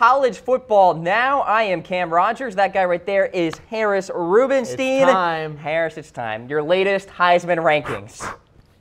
college football now. I am Cam Rogers. That guy right there is Harris Rubenstein. It's time. Harris, it's time. Your latest Heisman rankings.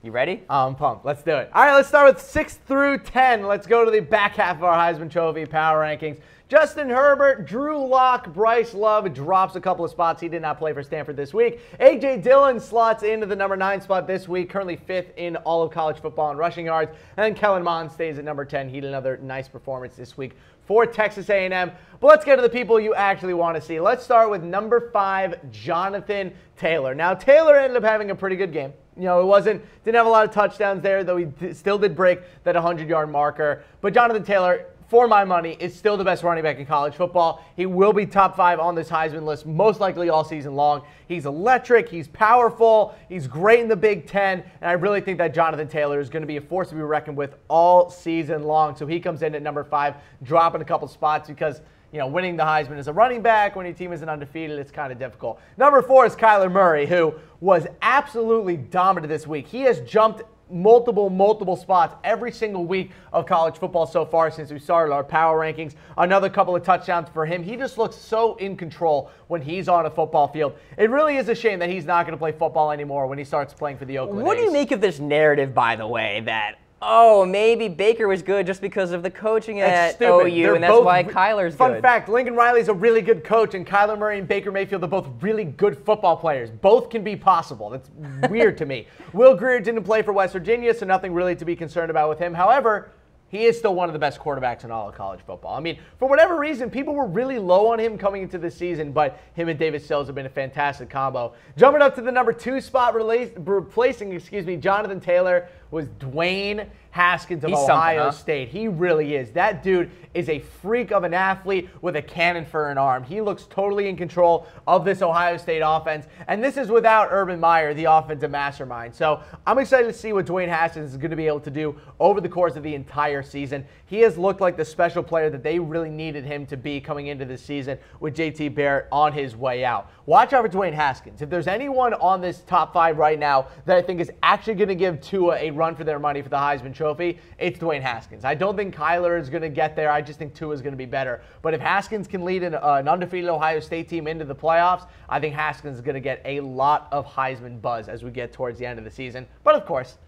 You ready? I'm pumped. Let's do it. All right, let's start with 6 through 10. Let's go to the back half of our Heisman Trophy power rankings. Justin Herbet, Drew Lock, Bryce Love drops a couple of spots. He did not play for Stanford this week. A.J. Dillon slots into the number 9 spot this week, currently 5th in all of college football in rushing yards. And then Kellen Mond stays at number 10. He had another nice performance this week for Texas A&M. But let's get to the people you actually want to see. Let's start with number 5, Jonathan Taylor. Now, Taylor ended up having a pretty good game. You know, didn't have a lot of touchdowns there, though he still did break that 100-yard marker. But Jonathan Taylor, for my money, is still the best running back in college football. He will be top 5 on this Heisman list most likely all season long. He's electric. He's powerful. He's great in the Big Ten. And I really think that Jonathan Taylor is going to be a force to be reckoned with all season long. So he comes in at number 5, dropping a couple spots because, you know, winning the Heisman as a running back when your team isn't undefeated, it's kind of difficult. Number 4 is Kyler Murray, who was absolutely dominant this week. He has jumped multiple spots every single week of college football so far since we started our power rankings. Another couple of touchdowns for him. He just looks so in control when he's on a football field. It really is a shame that he's not going to play football anymore when he starts playing for the Oakland What do you A's. make of this narrative, by the way, that, oh, maybe Baker was good just because of the coaching at OU, and that's why Kyler's good? Fun fact, Lincoln Riley's a really good coach, and Kyler Murray and Baker Mayfield are both really good football players. Both can be possible. That's weird to me. Will Grier didn't play for West Virginia, so nothing really to be concerned about with him. However, he is still one of the best quarterbacks in all of college football. I mean, for whatever reason, people were really low on him coming into this season, but him and David Sills have been a fantastic combo. Jumping up to the number 2 spot, replacing Jonathan Taylor, was Dwayne Haskins of Ohio State. He really is. That dude is a freak of an athlete with a cannon for an arm. He looks totally in control of this Ohio State offense, and this is without Urban Meyer, the offensive mastermind. So I'm excited to see what Dwayne Haskins is going to be able to do over the course of the entire season. He has looked like the special player that they really needed him to be coming into this season with J.T. Barrett on his way out. Watch out for Dwayne Haskins. If there's anyone on this top 5 right now that I think is actually going to give Tua a run for their money for the Heisman Trophy, it's Dwayne Haskins. I don't think Kyler is going to get there. I just think Tua is going to be better. But if Haskins can lead an undefeated Ohio State team into the playoffs, I think Haskins is going to get a lot of Heisman buzz as we get towards the end of the season. But of course,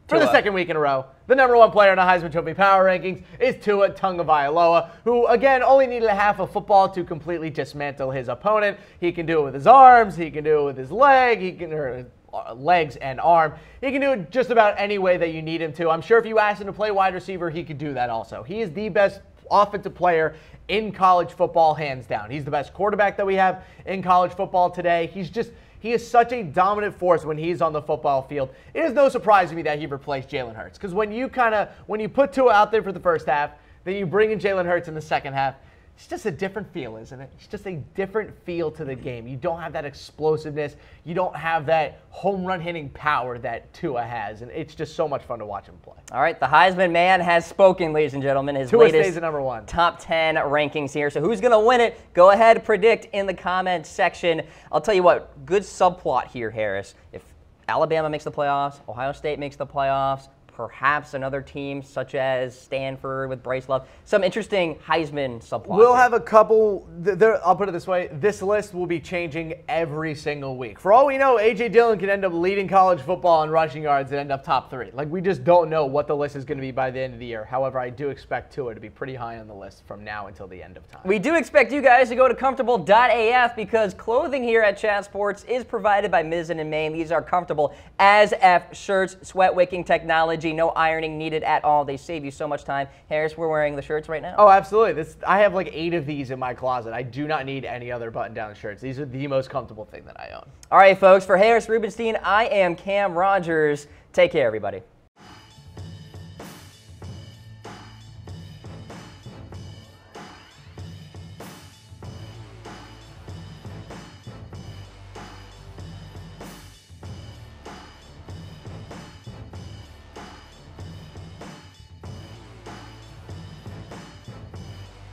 for the second week in a row, the number 1 player in the Heisman Trophy power rankings is Tua Tagovailoa, who, again, only needed a half of football to completely dismantle his opponent. He can do it with his arms. He can do it with his legs and arm. He can do it just about any way that you need him to. I'm sure if you asked him to play wide receiver, he could do that also. He is the best offensive player in college football, hands down. He's the best quarterback that we have in college football today. He is such a dominant force when he's on the football field. It is no surprise to me that he replaced Jalen Hurts, because when you put Tua out there for the first half, then you bring in Jalen Hurts in the second half, it's just a different feel, isn't it? It's just a different feel to the game. You don't have that explosiveness. You don't have that home run hitting power that Tua has, and it's just so much fun to watch him play. All right, the Heisman man has spoken, ladies and gentlemen. His Tua latest stays at number 1. top 10 rankings here. So who's going to win it? Go ahead, predict in the comments section. I'll tell you what, good subplot here, Harris. If Alabama makes the playoffs, Ohio State makes the playoffs, perhaps another team such as Stanford with Bryce Love. Some interesting Heisman subplots. We'll have a couple. I'll put it this way. This list will be changing every single week. For all we know, A.J. Dillon can end up leading college football in rushing yards and end up top 3. Like, we just don't know what the list is going to be by the end of the year. However, I do expect Tua to be pretty high on the list from now until the end of time. We do expect you guys to go to comfortable.af because clothing here at Chat Sports is provided by Mizzen & Main. These are comfortable as F shirts, sweat wicking technology. No ironing needed at all. They save you so much time. Harris, we're wearing the shirts right now. Oh, absolutely. I have like 8 of these in my closet. I do not need any other button-down shirts. These are the most comfortable thing that I own. All right, folks. For Harris Rubenstein, I am Cam Rogers. Take care, everybody.